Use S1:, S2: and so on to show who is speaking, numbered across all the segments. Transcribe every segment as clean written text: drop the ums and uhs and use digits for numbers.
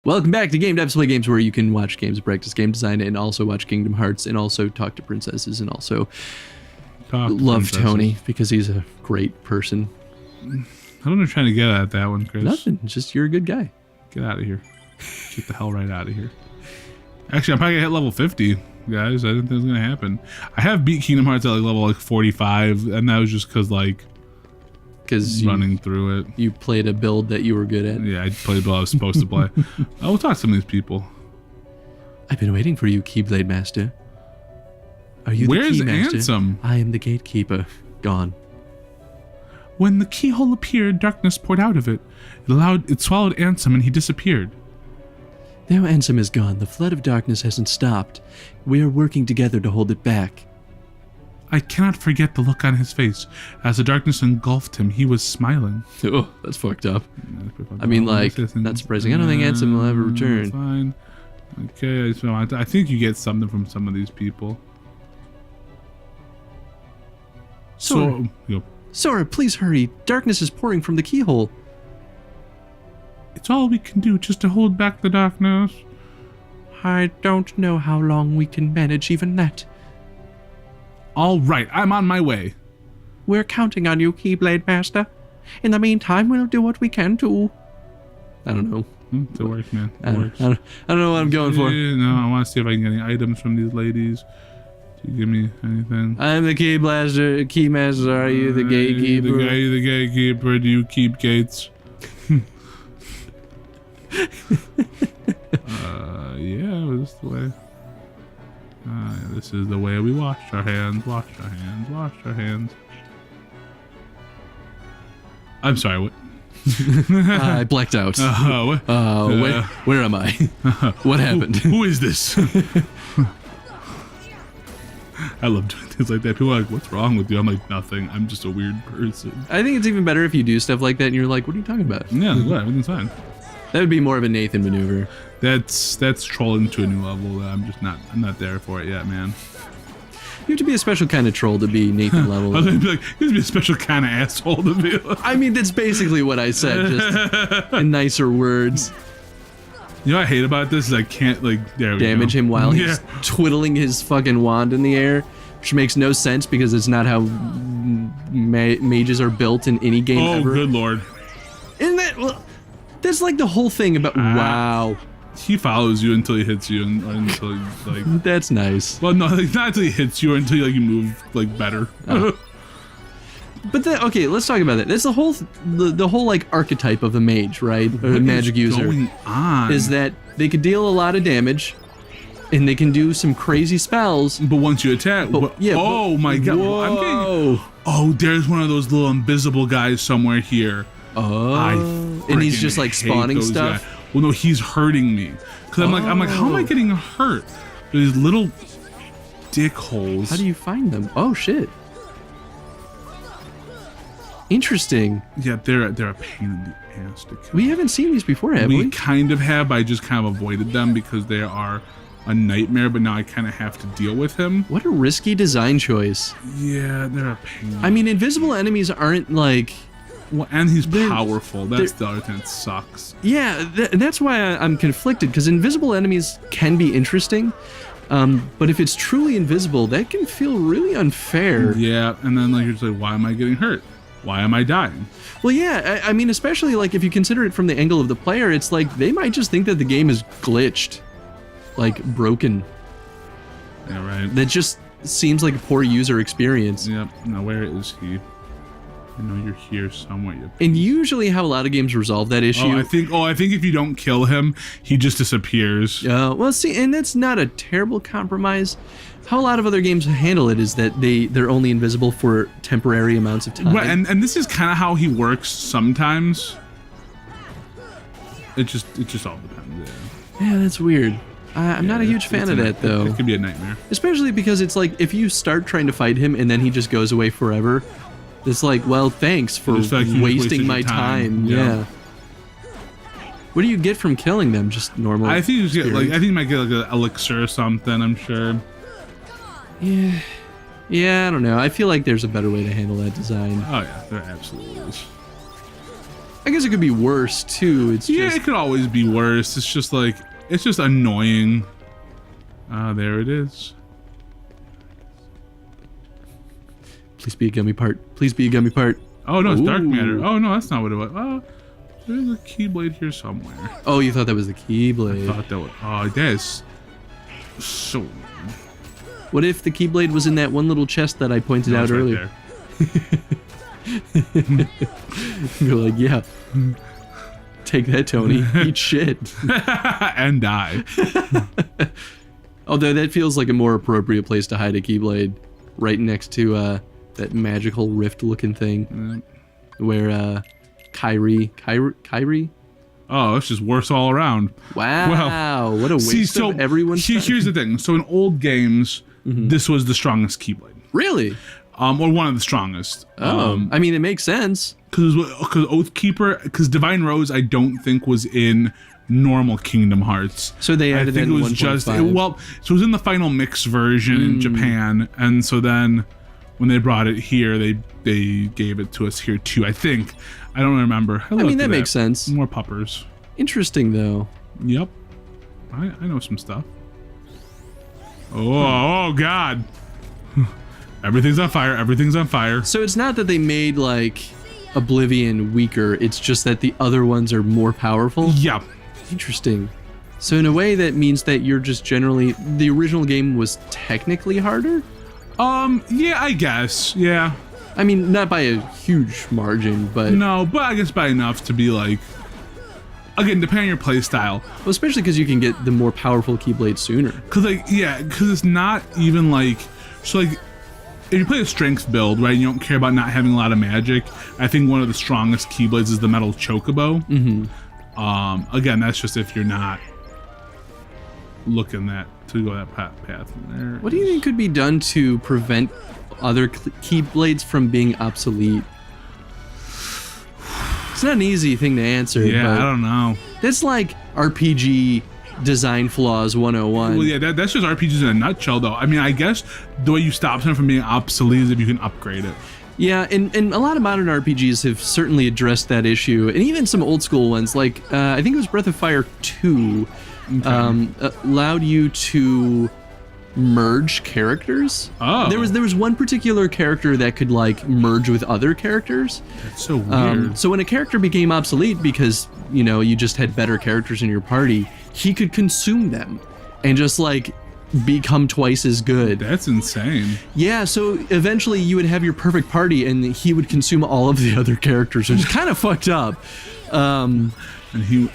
S1: Welcome back to Game Devs Play Games, where you can watch games, practice game design, and also watch Kingdom Hearts, and also talk to princesses, and also love Tony because he's a great person.
S2: I don't know what you're trying to get at that one, Chris.
S1: Nothing, just you're a good guy.
S2: Get out of here. Get the hell right out of here. Actually, I'm probably gonna hit level 50, guys. I didn't think it was gonna happen. I have beat Kingdom Hearts at like level 45, and that was just because running through it.
S1: You played a build that you were good at.
S2: Yeah, I played what I was supposed to play. I will talk to some of these people.
S1: I've been waiting for you, Keyblade Master. Are you
S2: Where's
S1: the Key Master?
S2: Ansem?
S1: I am the Gatekeeper. Gone.
S2: When the keyhole appeared, darkness poured out of it. It swallowed Ansem and he disappeared.
S1: Now Ansem is gone. The flood of darkness hasn't stopped. We are working together to hold it back.
S2: I cannot forget the look on his face. As the darkness engulfed him, he was smiling.
S1: Oh, that's fucked up. I mean, like, not surprising. I don't think Ansem will ever return.
S2: Fine. Okay, so I think you get something from some of these people.
S1: Sora, Sora, please hurry. Darkness is pouring from the keyhole.
S2: It's all we can do just to hold back the darkness.
S1: I don't know how long we can manage even that.
S2: All right, I'm on my way.
S1: We're counting on you, Keyblade Master. In the meantime, we'll do what we can to... I don't know.
S2: It works, man.
S1: I don't know what I'm going for.
S2: No, I want to see if I can get any items from these ladies. Do you give me anything?
S1: I'm the Keymaster. Are you the gatekeeper?
S2: Are you the gatekeeper? Do you keep gates? Yeah, this is the way. This is the way we wash our hands, wash our hands, wash our hands. I'm sorry, what?
S1: I blacked out. Where am I? What happened?
S2: Who is this? I love doing things like that. People are like, what's wrong with you? I'm like, nothing. I'm just a weird person.
S1: I think it's even better if you do stuff like that and you're like, what are you talking about?
S2: Yeah, what? Everything's fine.
S1: That would be more of a Nathan maneuver.
S2: That's trolling to a new level that I'm not there for it yet, man.
S1: You have to be a special kind of troll to be Nathan level.
S2: I was gonna be like, you have to be a special kind of asshole to be like.
S1: I mean, that's basically what I said, just in nicer words.
S2: You know what I hate about this is I can't
S1: damage him while he's twiddling his fucking wand in the air, which makes no sense because it's not how mages are built in any game ever.
S2: Oh, good lord.
S1: Isn't that... Well, that's like the whole thing about... Wow.
S2: He follows you until he hits you, until like...
S1: That's nice.
S2: Well, no, like, not until he hits you, or until you move better.
S1: Oh. But then, okay, let's talk about that. That's the whole like archetype of a mage, right? Or a magic user.
S2: Going on?
S1: Is that they could deal a lot of damage, and they can do some crazy spells.
S2: But once you attack, oh my god!
S1: Whoa.
S2: Oh, there's one of those little invisible guys somewhere here.
S1: Oh, and he's just like spawning stuff.
S2: Guys. Well, no, he's hurting me. Cause I'm like, how am I getting hurt? These little dick holes.
S1: How do you find them? Oh shit. Interesting.
S2: Yeah, they're a pain in the ass to kill.
S1: We haven't seen these before, have we?
S2: We kind of have, but I just kind of avoided them because they are a nightmare, but now I kind of have to deal with him.
S1: What a risky design choice.
S2: Yeah, they're a pain.
S1: I mean, invisible enemies aren't like...
S2: Well, and he's powerful. That's the other thing that sucks.
S1: Yeah, that's why I'm conflicted, because invisible enemies can be interesting, but if it's truly invisible, that can feel really unfair.
S2: Yeah, and then you're just like, why am I getting hurt? Why am I dying?
S1: Well, yeah, I mean, especially like if you consider it from the angle of the player, it's like they might just think that the game is glitched, like broken.
S2: Yeah, right.
S1: That just seems like a poor user experience.
S2: Yep. Now where is he? I know you're here somewhere.
S1: And usually how a lot of games resolve that issue...
S2: I think if you don't kill him, he just disappears.
S1: Well, see, and that's not a terrible compromise. How a lot of other games handle it is that they're only invisible for temporary amounts of time.
S2: Right, and this is kind of how he works sometimes. It just all depends.
S1: Yeah, that's weird. I'm not a huge fan of that, though.
S2: It could be a nightmare.
S1: Especially because it's like, if you start trying to fight him and then he just goes away forever... It's like, well, thanks for wasting my time. Yeah. What do you get from killing them? Just normal.
S2: I think you get you might get an elixir or something. I'm sure.
S1: Yeah, I don't know. I feel like there's a better way to handle that design.
S2: Oh yeah, there absolutely is.
S1: I guess it could be worse too. It's
S2: yeah,
S1: just...
S2: it could always be worse. It's just like, it's just annoying. There it is.
S1: Please be a gummy part. Please be a gummy part.
S2: Oh no, it's dark
S1: Ooh.
S2: matter. Oh no, that's not what it was. Oh, there's a keyblade here somewhere.
S1: Oh, you thought that was the keyblade.
S2: I thought that was. Oh, that's so.
S1: What if the keyblade was in that one little chest that I pointed out
S2: Right
S1: earlier?
S2: there.
S1: You're like, yeah. Take that, Tony. Eat shit.
S2: And die.
S1: Although that feels like a more appropriate place to hide a keyblade, right next to that magical rift-looking thing, where Kyrie.
S2: Oh, it's just worse all around.
S1: Wow,
S2: well,
S1: what a waste of everyone's time.
S2: Here's the thing. So in old games, this was the strongest keyblade.
S1: Really?
S2: Or one of the strongest.
S1: I mean, it makes sense.
S2: Because Oathkeeper, because Divine Rose, I don't think was in normal Kingdom Hearts.
S1: So they added
S2: I think it was just so it was in the final mix version in Japan, and so then when they brought it here, they gave it to us here too. I think. I don't remember.
S1: I mean, that makes sense.
S2: More puppers.
S1: Interesting though.
S2: Yep. I know some stuff. Oh God. Everything's on fire. Everything's on fire.
S1: So it's not that they made like Oblivion weaker. It's just that the other ones are more powerful.
S2: Yeah.
S1: Interesting. So in a way, that means that you're just generally the original game was technically harder.
S2: Yeah, I guess. Yeah.
S1: I mean, not by a huge margin, but
S2: no, but I guess by enough to be like. Again, depending on your play style.
S1: Well, especially because you can get the more powerful keyblade sooner.
S2: Because it's not even like so like. If you play a strength build, right, and you don't care about not having a lot of magic, I think one of the strongest keyblades is the metal chocobo. Again, that's just if you're not looking to go that path there.
S1: What do you think could be done to prevent other keyblades from being obsolete? It's not an easy thing to answer.
S2: Yeah,
S1: but
S2: I don't know.
S1: That's like RPG design flaws 101.
S2: Well, yeah, that's just RPGs in a nutshell, though. I mean, I guess the way you stop something from being obsolete is if you can upgrade it.
S1: Yeah, and a lot of modern RPGs have certainly addressed that issue, and even some old school ones, like I think it was Breath of Fire 2, allowed you to merge characters.
S2: Oh.
S1: There was one particular character that could like merge with other characters.
S2: That's so weird.
S1: So when a character became obsolete because, you know, you just had better characters in your party, he could consume them and just like become twice as good.
S2: That's insane.
S1: Yeah, so eventually you would have your perfect party and he would consume all of the other characters, which is kind of fucked up.
S2: And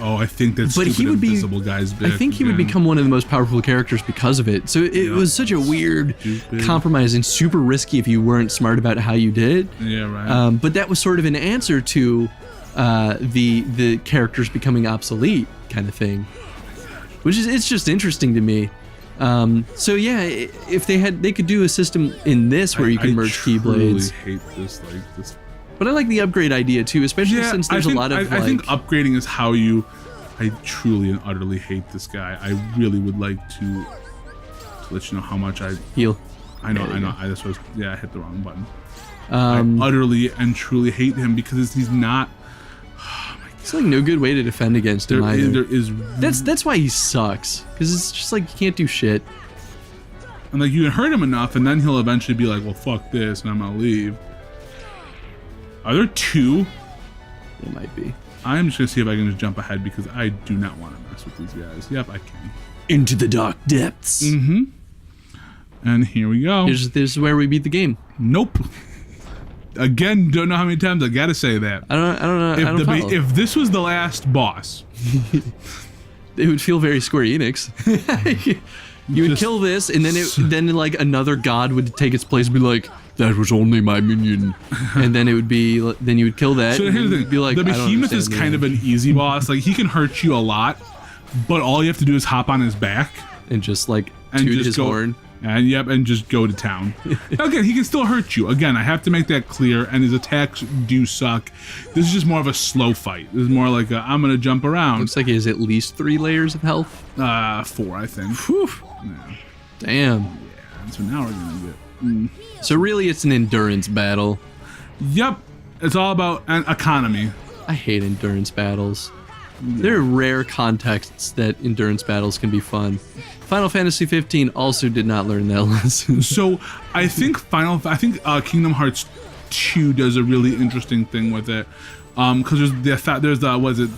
S2: I think that's
S1: but he would be
S2: invisible guy's bit.
S1: I think he would become one of the most powerful characters because of it. So it was such a weird compromise and super risky if you weren't smart about how you did it.
S2: Yeah, right.
S1: But that was sort of an answer to the characters becoming obsolete kind of thing, which is it's just interesting to me. So yeah, if they could do a system in this where you can merge keyblades.
S2: I hate this this.
S1: But I like the upgrade idea too, especially since there's a lot of
S2: I think upgrading is how you. I truly and utterly hate this guy. I really would like to let you know how much I
S1: heal.
S2: I know. I hit the wrong button. I utterly and truly hate him because he's not. Oh my God.
S1: It's like no good way to defend against him either.
S2: There is.
S1: That's why he sucks, because it's just like you can't do shit.
S2: And like you can hurt him enough, and then he'll eventually be like, "Well, fuck this," and I'm gonna leave. Are there two?
S1: It might be.
S2: I'm just gonna see if I can just jump ahead because I do not want to mess with these guys. Yep, I can.
S1: Into the dark depths.
S2: Mm-hmm. And here we go.
S1: This is where we beat the game.
S2: Nope. Again, don't know how many times I gotta say that.
S1: I don't know.
S2: If this was the last boss,
S1: it would feel very Square Enix. You would kill this, and then like another god would take its place and be like, "That was only my minion," and then it would be. Then you would kill that.
S2: So here's the thing:
S1: be like,
S2: the Behemoth is kind of an easy boss. Like he can hurt you a lot, but all you have to do is hop on his back
S1: and just like toot his horn.
S2: And just go to town. Again, he can still hurt you. Again, I have to make that clear, and his attacks do suck. This is just more of a slow fight. This is more like I'm gonna jump around.
S1: Looks like he has at least 3 layers of health.
S2: 4, I think.
S1: Whew.
S2: Yeah.
S1: Damn.
S2: Yeah, so now we're gonna get...
S1: So really it's an endurance battle.
S2: Yep. It's all about an economy.
S1: I hate endurance battles. There are rare contexts that endurance battles can be fun. Final Fantasy 15 also did not learn that lesson.
S2: So I think Kingdom Hearts 2 does a really interesting thing with it. Because there's the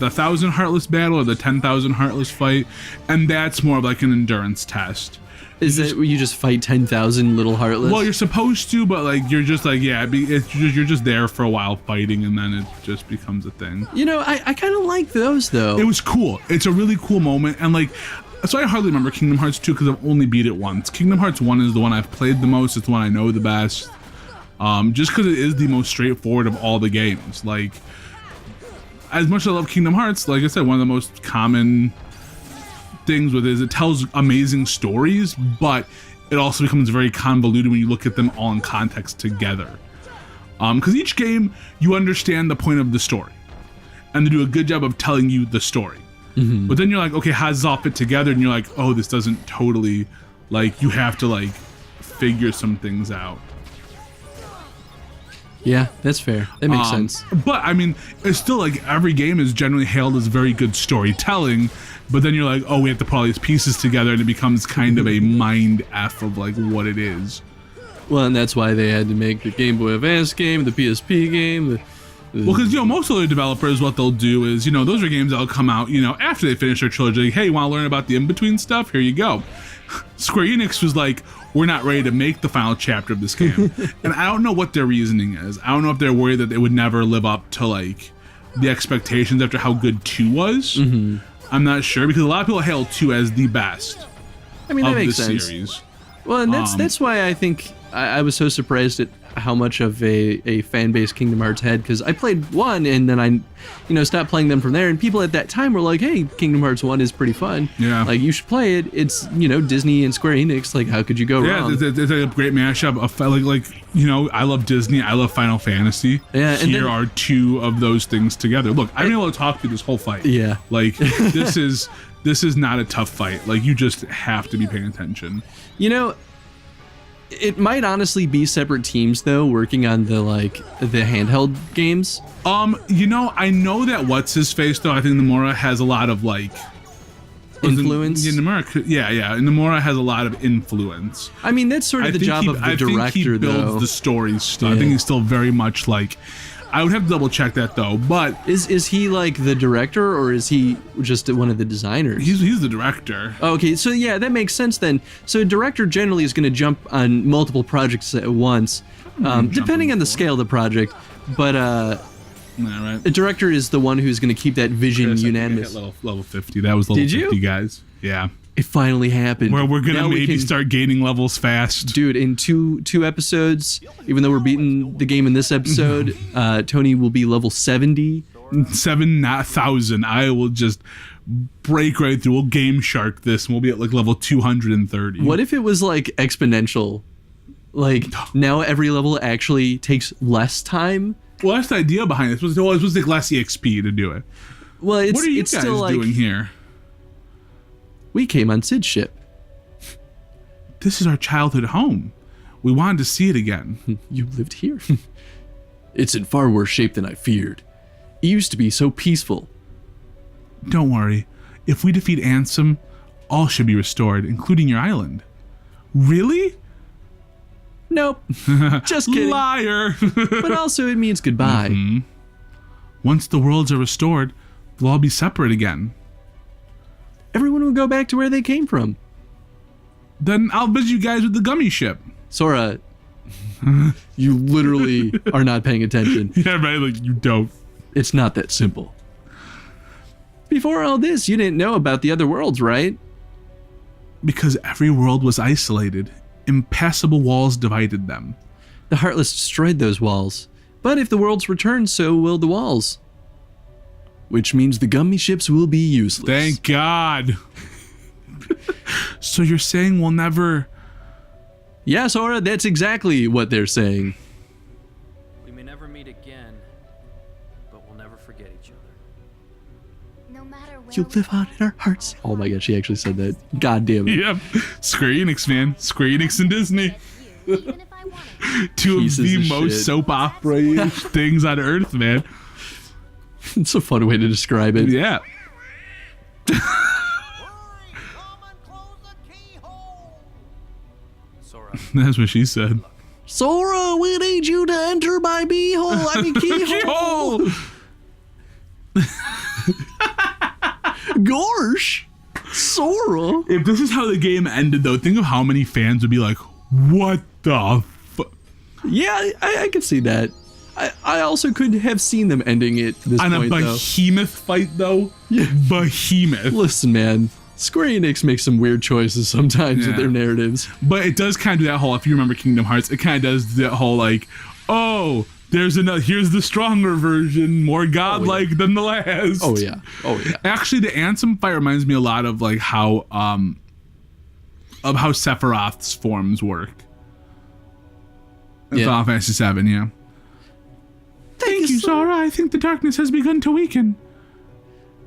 S2: 1,000 Heartless battle or the 10,000 Heartless fight, and that's more of like an endurance test.
S1: Is it you just fight 10,000 little Heartless?
S2: Well, you're supposed to, but like you're just like you're just there for a while fighting, and then it just becomes a thing.
S1: You know, I kind of like those though.
S2: It was cool. It's a really cool moment, and like, so I hardly remember Kingdom Hearts 2 because I've only beat it once. Kingdom Hearts 1 is the one I've played the most. It's the one I know the best. Just because it is the most straightforward of all the games. Like, as much as I love Kingdom Hearts, like I said, one of the most common things with it is it tells amazing stories, but it also becomes very convoluted when you look at them all in context together. Because each game, you understand the point of the story, and they do a good job of telling you the story. But then you're like, okay, how does this all fit together? And you're like, oh, this doesn't totally, like, you have to like figure some things out.
S1: Yeah, that's fair. That makes sense.
S2: But I mean, it's still like every game is generally hailed as very good storytelling, but then you're like, oh, we have to put all these pieces together, and it becomes kind of a mind F of like what it is.
S1: Well, and that's why they had to make the Game Boy Advance game, the PSP game.
S2: Well, because, you know, most other developers, what they'll do is, you know, those are games that'll come out, you know, after they finish their trilogy. Like, hey, you want to learn about the in-between stuff? Here you go. Square Enix was like, we're not ready to make the final chapter of this game. And I don't know what their reasoning is. I don't know if they're worried that they would never live up to, like, the expectations after how good 2 was. I'm not sure, because a lot of people hail 2 as the best.
S1: I mean, that
S2: of
S1: makes
S2: the
S1: sense.
S2: Series.
S1: Well, and that's why I think I was so surprised at how much of a fan base Kingdom Hearts had, because I played 1 and then I stopped playing them from there, and people at that time were like, hey, Kingdom Hearts 1 is pretty fun. Yeah. Like, you should play it. It's, Disney and Square Enix. Like, how could you go wrong?
S2: Yeah, it's a great mashup of, like, I love Disney, I love Final Fantasy.
S1: Yeah, and
S2: Here are 2 of those things together. Look, I've been able to talk through this whole fight.
S1: Yeah.
S2: Like, this is not a tough fight. Like, you just have to be paying attention.
S1: It might honestly be separate teams though, working on the handheld games.
S2: I know that what's his face though. I think Nomura has a lot of like
S1: influence.
S2: Nomura has a lot of influence.
S1: I mean, that's sort of the job of the director. I think he builds
S2: the stories still. Yeah. I think he's still very much like. I would have to double check that though, but
S1: is he like the director or is he just one of the designers?
S2: He's the director.
S1: Okay, so yeah, that makes sense then. So a director generally is going to jump on multiple projects at once, depending on the scale of the project. But
S2: right.
S1: A director is the one who's going to keep that vision unanimous.
S2: I hit level 50. That was level 50, guys. Yeah.
S1: It finally happened.
S2: Where we're gonna maybe start gaining levels fast,
S1: dude. In two episodes, even though we're beating the game in this episode, Tony will be level 70.
S2: 7, not 1,000. I will just break right through. We'll Game Shark this, and we'll be at like level 230.
S1: What if it was like exponential? Like now every level actually takes less time.
S2: Well, that's the idea behind it. It was supposed to take less EXP to do it.
S1: Well,
S2: what are you guys doing here?
S1: We came on Sid's ship.
S2: This is our childhood home. We wanted to see it again.
S1: You lived here? It's in far worse shape than I feared. It used to be so peaceful.
S2: Don't worry. If we defeat Ansem, all should be restored, including your island. Really?
S1: Nope. Just kidding.
S2: Liar.
S1: But also it means goodbye.
S2: Once the worlds are restored, they'll all be separate again.
S1: Everyone will go back to where they came from.
S2: Then I'll visit you guys with the gummy ship.
S1: Sora, you literally are not paying attention.
S2: Yeah, right, like you don't.
S1: It's not that simple. Before all this, you didn't know about the other worlds, right?
S2: Because every world was isolated. Impassable walls divided them.
S1: The Heartless destroyed those walls. But if the worlds return, so will the walls. Which means the gummy ships will be useless.
S2: Thank God. So you're saying we'll never...
S1: Yeah, Sora, that's exactly what they're saying.
S3: We may never meet again, but we'll never forget each other.
S4: No matter where
S1: You'll live on in our hearts. Oh my God, she actually said that. God damn it.
S2: Yep. Square Enix, man. Square Enix and Disney.
S4: even if I wanted.
S2: Two of the most soap opera things on Earth, man.
S1: It's a fun way to describe it.
S2: Yeah.
S3: Sora.
S2: That's what she said.
S1: Sora, we need you to enter my beehole. I mean keyhole. Gosh. Sora.
S2: If this is how the game ended, though, think of how many fans would be like, what the fuck?
S1: Yeah, I could see that. I also could have seen them ending it this
S2: On
S1: point,
S2: a behemoth fight, though?
S1: Yeah.
S2: Behemoth.
S1: Listen, man. Square Enix makes some weird choices sometimes with their narratives.
S2: But it does kind of do that whole, if you remember Kingdom Hearts, it kind of does that whole, like, oh, there's another, here's the stronger version, more godlike than the last.
S1: Oh, yeah. Oh, yeah.
S2: Actually, the Ansem fight reminds me a lot of, like, how Sephiroth's forms work. In Final Fantasy VII, yeah. Thank you, Sora. I think the darkness has begun to weaken.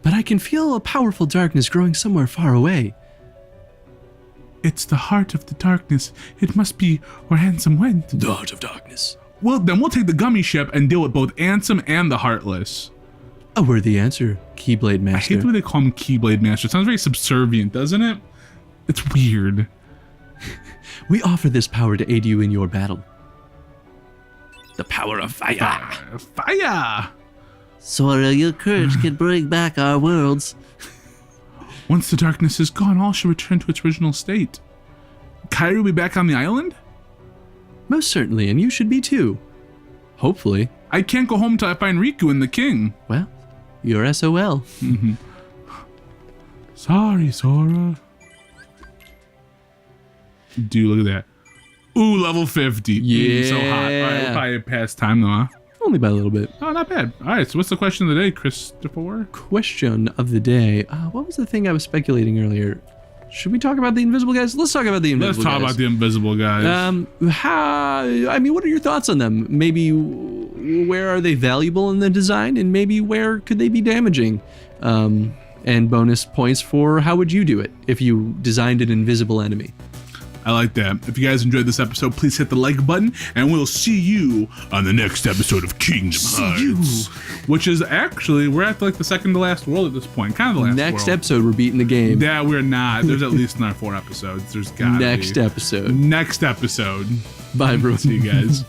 S1: But I can feel a powerful darkness growing somewhere far away.
S2: It's the heart of the darkness. It must be where Ansem went.
S1: The heart of darkness.
S2: Well, then we'll take the gummy ship and deal with both Ansem and the Heartless.
S1: A worthy answer, Keyblade
S2: I
S1: Master.
S2: hate the way they call him Keyblade Master. It sounds very subservient, doesn't it? It's weird.
S1: We offer this power to aid you in your battle. The power of fire.
S2: Fire!
S1: Sora, your courage can bring back our worlds.
S2: Once the darkness is gone, all should return to its original state. Kairi will be back on the island?
S1: Most certainly, and you should be too. Hopefully.
S2: I can't go home till I find Riku and the king.
S1: Well, you're SOL.
S2: Sorry, Sora. Dude, look at that. Ooh, level 50.
S1: Yeah.
S2: So hot. All right, we'll probably pass time though, huh?
S1: Only by a little bit.
S2: Oh, not bad. All right, so what's the question of the day, Christopher?
S1: Question of the day. What was the thing I was speculating earlier? Should we talk about the invisible guys? Let's talk about the invisible guys.
S2: Let's talk about the invisible guys.
S1: What are your thoughts on them? Maybe where are they valuable in the design, and maybe where could they be damaging? And bonus points for how would you do it if you designed an invisible enemy?
S2: I like that. If you guys enjoyed this episode, please hit the like button, and we'll see you on the next episode of Kingdom Hearts. Which is actually, we're at like the second to last world at this point. Kind of the last world.
S1: Next episode, we're beating the game.
S2: Yeah, we're not. There's at least another 4 episodes. There's gotta be.
S1: Next episode.
S2: Next episode.
S1: Bye, everyone.
S2: See you guys.